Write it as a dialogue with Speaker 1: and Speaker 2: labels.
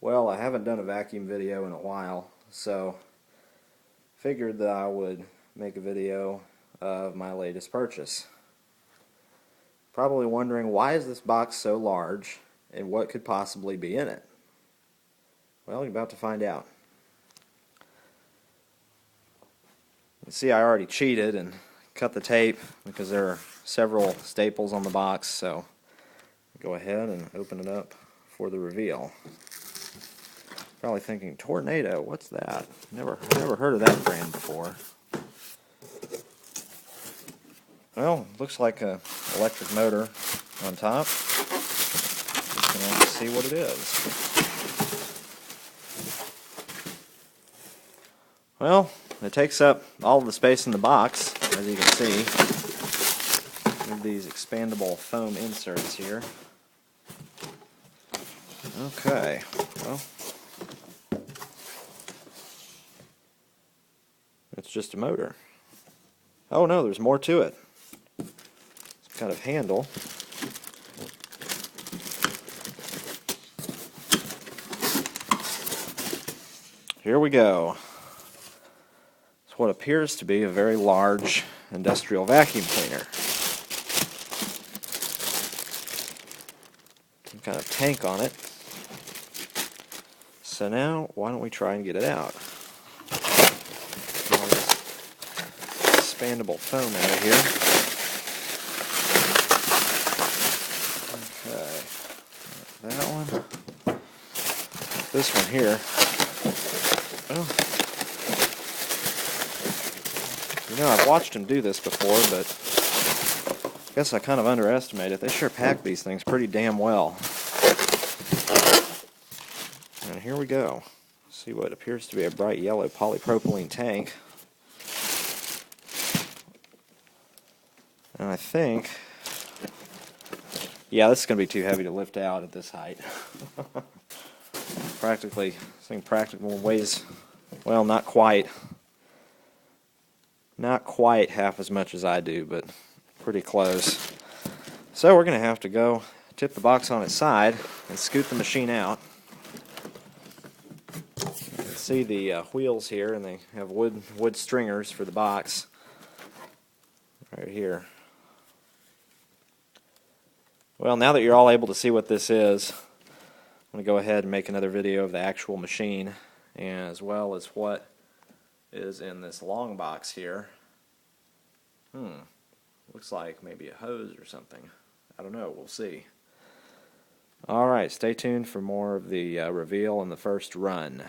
Speaker 1: Well, I haven't done a vacuum video in a while, so figured that I would make a video of my latest purchase. Probably wondering, why is this box so large and what could possibly be in it? Well, you're about to find out. You see, I already cheated and cut the tape because there are several staples on the box, so go ahead and open it up for the reveal. Probably thinking, Tornado, what's that? Never heard of that brand before. Well, looks like an electric motor on top. Just gonna have to see what it is. Well, it takes up all of the space in the box, as you can see. With these expandable foam inserts here. Okay, well, it's just a motor. Oh no, there's more to it. Some kind of handle. Here we go. It's what appears to be a very large industrial vacuum cleaner. Some kind of tank on it. So now, why don't we try and get it out? All this expandable foam out of here. Okay, that one. This one here. Oh. You know, I've watched them do this before, but I guess I kind of underestimated it. They sure pack these things pretty damn well. And here we go. See what appears to be a bright yellow polypropylene tank. And I think, yeah, this is going to be too heavy to lift out at this height. Practically, this thing practically weighs, well, not quite half as much as I do, but pretty close. So we're going to have to go tip the box on its side and scoot the machine out. You can see the wheels here, and they have wood stringers for the box right here. Well, now that you're all able to see what this is, I'm going to go ahead and make another video of the actual machine, as well as what is in this long box here. Looks like maybe a hose or something. I don't know, we'll see. Alright, stay tuned for more of the reveal and the first run.